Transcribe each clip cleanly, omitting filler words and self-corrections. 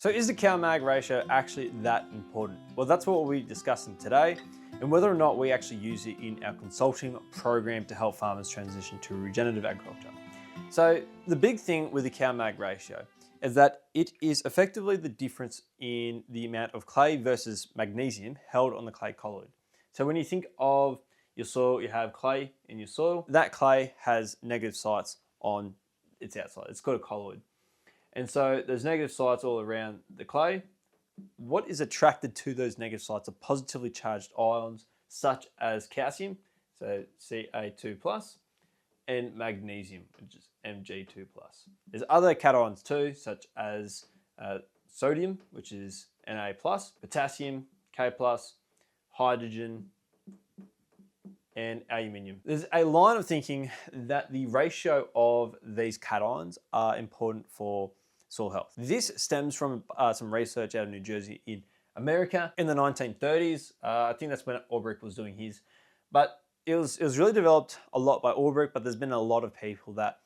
So is the cow-mag ratio actually that important? Well, that's what we'll be discussing today, and whether or not we actually use it in our consulting program to help farmers transition to regenerative agriculture. So the big thing with the cow-mag ratio is that it is effectively the difference in the amount of clay versus magnesium held on the clay colloid. So when you think of your soil, you have clay in your soil. That clay has negative sites on its outside. It's called a colloid. And so there's negative sites all around the clay. What is attracted to those negative sites are positively charged ions such as calcium, so Ca2+, and magnesium, which is Mg2+. There's other cations too, such as sodium, which is Na+, potassium, K+, hydrogen, and aluminium. There's a line of thinking that the ratio of these cations are important for soil health. This stems from some research out of New Jersey in America in the 1930s. I think that's when Ulrich was doing his. But it was really developed a lot by Ulrich, but there's been a lot of people that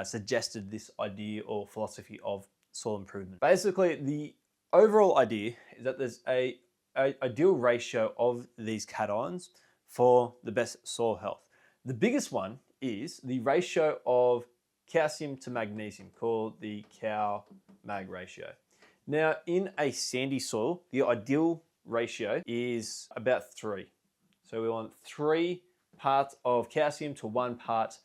suggested this idea or philosophy of soil improvement. Basically, the overall idea is that there's a ideal ratio of these cations for the best soil health. The biggest one is the ratio of calcium to magnesium, called the cow-mag ratio. Now, in a sandy soil, the ideal ratio is about 3. So we want 3 parts of calcium to 1 part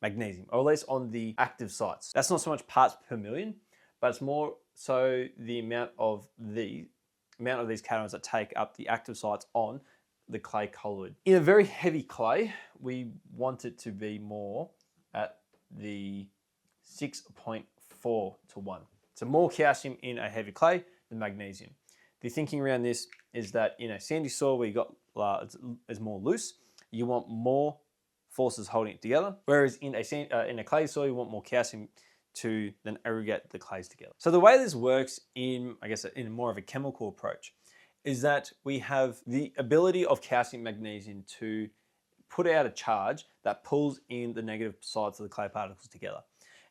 magnesium, or at least on the active sites. That's not so much parts per million, but it's more so the amount of these cations that take up the active sites on the clay colloid. In a very heavy clay, we want it to be more at the 6.4 to 1. So more calcium in a heavy clay than magnesium. The thinking around this is that in a sandy soil where you got it's more loose, you want more forces holding it together, whereas in a clay soil you want more calcium to then aggregate the clays together. So the way this works in more of a chemical approach is that we have the ability of calcium magnesium to put out a charge that pulls in the negative sides of the clay particles together.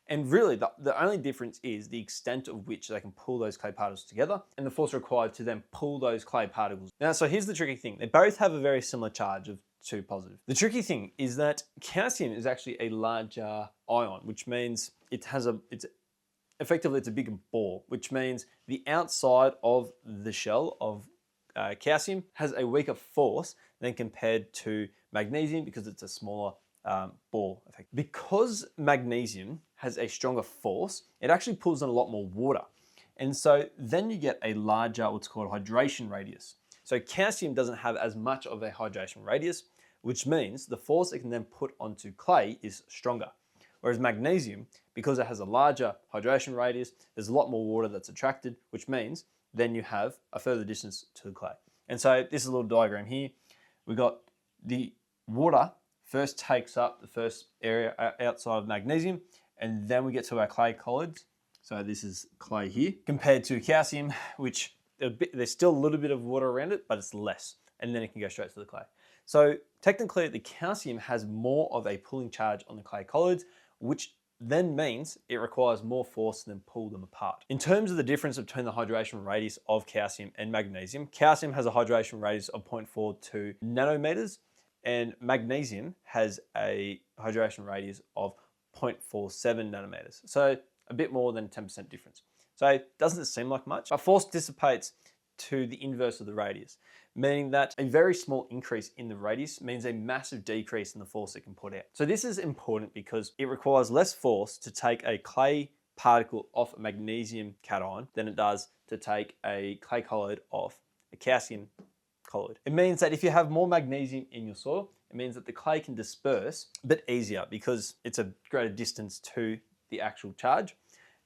And really, the only difference is the extent of which they can pull those clay particles together and the force required to then pull those clay particles. Now, so here's the tricky thing. They both have a very similar charge of 2 positive. The tricky thing is that calcium is actually a larger ion, which means it's a bigger ball, which means the outside of the shell of calcium has a weaker force than compared to magnesium because it's a smaller ball effect. Because magnesium has a stronger force, it actually pulls in a lot more water. And so then you get a larger, what's called hydration radius. So calcium doesn't have as much of a hydration radius, which means the force it can then put onto clay is stronger. Whereas magnesium, because it has a larger hydration radius, there's a lot more water that's attracted, which means then you have a further distance to the clay. And so this is a little diagram here. We've got the water first takes up the first area outside of magnesium, and then we get to our clay colloids. So this is clay here, compared to calcium, which there's still a little bit of water around it, but it's less, and then it can go straight to the clay. So technically, the calcium has more of a pulling charge on the clay colloids, which then means it requires more force to then pull them apart. In terms of the difference between the hydration radius of calcium and magnesium, calcium has a hydration radius of 0.42 nanometers, and magnesium has a hydration radius of 0.47 nanometers. So a bit more than 10% difference. So it doesn't seem like much, but force dissipates to the inverse of the radius, meaning that a very small increase in the radius means a massive decrease in the force it can put out. So this is important because it requires less force to take a clay particle off a magnesium cation than it does to take a clay colloid off a calcium colloid. It means that if you have more magnesium in your soil, it means that the clay can disperse a bit easier because it's a greater distance to the actual charge,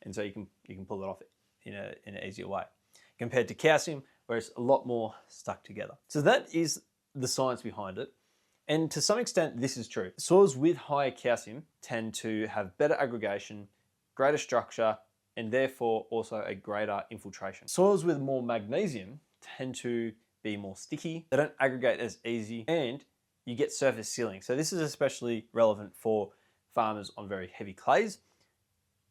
and so you can pull it off in an easier way compared to calcium, where it's a lot more stuck together. So that is the science behind it. And to some extent, this is true. Soils with higher calcium tend to have better aggregation, greater structure, and therefore also a greater infiltration. Soils with more magnesium tend to be more sticky, they don't aggregate as easy, and you get surface sealing. So this is especially relevant for farmers on very heavy clays.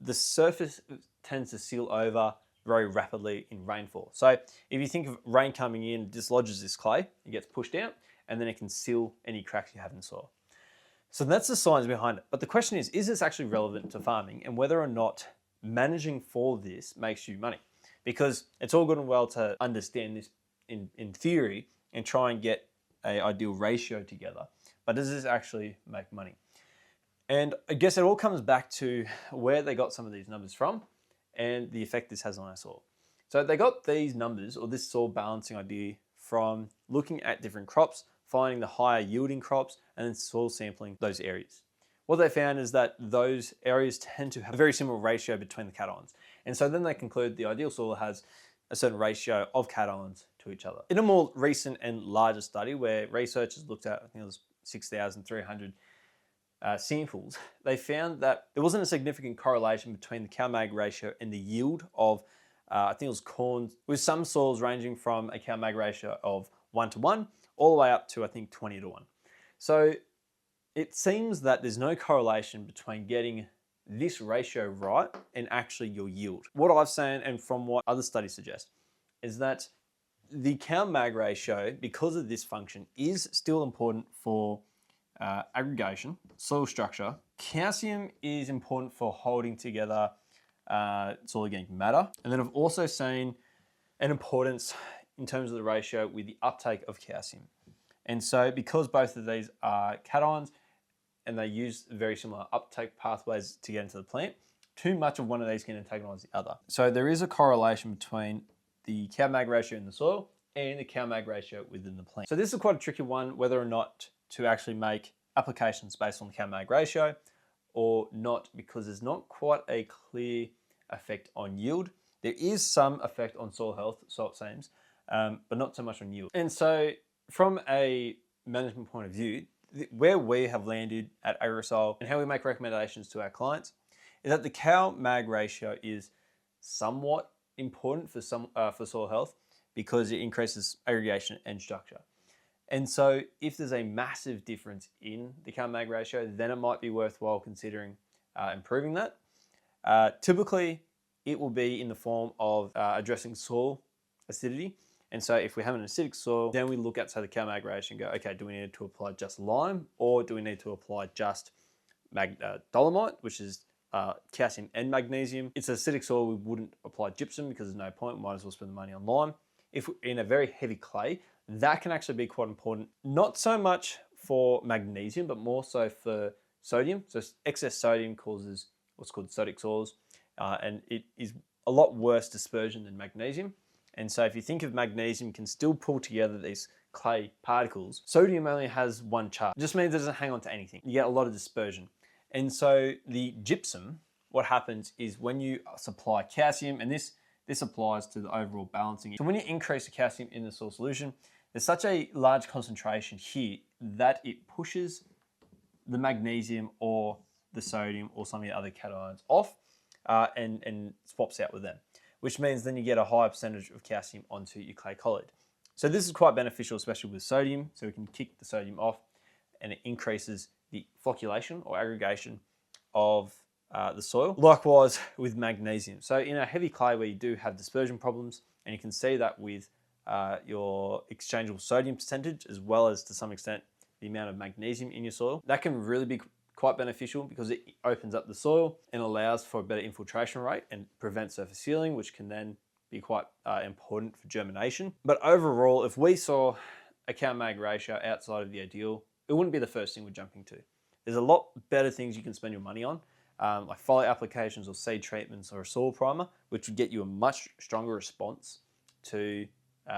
The surface tends to seal over very rapidly in rainfall. So if you think of rain coming in, dislodges this clay, it gets pushed out, and then it can seal any cracks you have in the soil. So that's the science behind it. But the question is this actually relevant to farming, and whether or not managing for this makes you money? Because it's all good and well to understand this in theory and try and get an ideal ratio together. But does this actually make money? And I guess it all comes back to where they got some of these numbers from and the effect this has on our soil. So they got these numbers, or this soil balancing idea, from looking at different crops, finding the higher yielding crops, and then soil sampling those areas. What they found is that those areas tend to have a very similar ratio between the cations. And so then they conclude the ideal soil has a certain ratio of cations to each other. In a more recent and larger study where researchers looked at, I think it was 6,300 samples, they found that there wasn't a significant correlation between the cow-mag ratio and the yield of, I think it was corn, with some soils ranging from a cow-mag ratio of 1:1 all the way up to, I think, 20:1. So it seems that there's no correlation between getting this ratio right and actually your yield. What I've seen, and from what other studies suggest, is that the cow-mag ratio, because of this function, is still important for aggregation, soil structure. Calcium is important for holding together soil organic matter. And then I've also seen an importance in terms of the ratio with the uptake of calcium. And so because both of these are cations and they use very similar uptake pathways to get into the plant, too much of one of these can antagonize the other. So there is a correlation between the cow-mag ratio in the soil and the cow-mag ratio within the plant. So this is quite a tricky one, whether or not to actually make applications based on the cow-mag ratio or not, because there's not quite a clear effect on yield. There is some effect on soil health, so it seems, but not so much on yield. And so from a management point of view, where we have landed at Agresol and how we make recommendations to our clients is that the cow-mag ratio is somewhat important for soil health because it increases aggregation and structure. And so if there's a massive difference in the cow-mag ratio, then it might be worthwhile considering improving that. Typically, it will be in the form of addressing soil acidity. And so if we have an acidic soil, then we look at, say, the cow-mag ratio and go, okay, do we need to apply just lime, or do we need to apply just dolomite, which is calcium and magnesium? It's an acidic soil, we wouldn't apply gypsum because there's no point, we might as well spend the money on lime. If in a very heavy clay, that can actually be quite important, not so much for magnesium, but more so for sodium. So excess sodium causes what's called sodic soils, and it is a lot worse dispersion than magnesium. And so if you think of magnesium can still pull together these clay particles, sodium only has one charge. It just means it doesn't hang on to anything. You get a lot of dispersion. And so the gypsum, what happens is when you supply calcium, and this applies to the overall balancing. So when you increase the calcium in the soil solution, there's such a large concentration here that it pushes the magnesium or the sodium or some of the other cations off and swaps out with them, which means then you get a higher percentage of calcium onto your clay colloid. So this is quite beneficial, especially with sodium, so we can kick the sodium off and it increases the flocculation or aggregation of the soil. Likewise with magnesium. So in a heavy clay where you do have dispersion problems, and you can see that with your exchangeable sodium percentage, as well as to some extent the amount of magnesium in your soil, that can really be quite beneficial because it opens up the soil and allows for a better infiltration rate and prevents surface sealing, which can then be quite important for germination. But overall, if we saw a cow-mag ratio outside of the ideal, it wouldn't be the first thing we're jumping to. There's a lot better things you can spend your money on, like foliar applications or seed treatments or a soil primer, which would get you a much stronger response to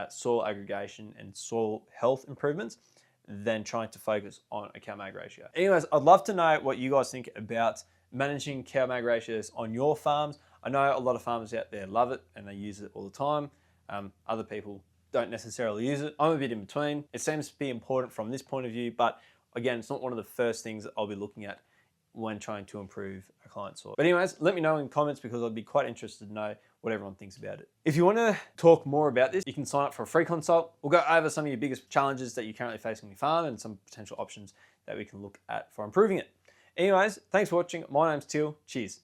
soil aggregation and soil health improvements than trying to focus on a cow-mag ratio. Anyways, I'd love to know what you guys think about managing cow-mag ratios on your farms. I know a lot of farmers out there love it and they use it all the time. Other people don't necessarily use it. I'm a bit in between. It seems to be important from this point of view, but again, it's not one of the first things that I'll be looking at when trying to improve a client's soil. But anyways, let me know in the comments because I'd be quite interested to know what everyone thinks about it. If you want to talk more about this, you can sign up for a free consult. We'll go over some of your biggest challenges that you're currently facing in your farm and some potential options that we can look at for improving it. Anyways, thanks for watching. My name's Teal. Cheers.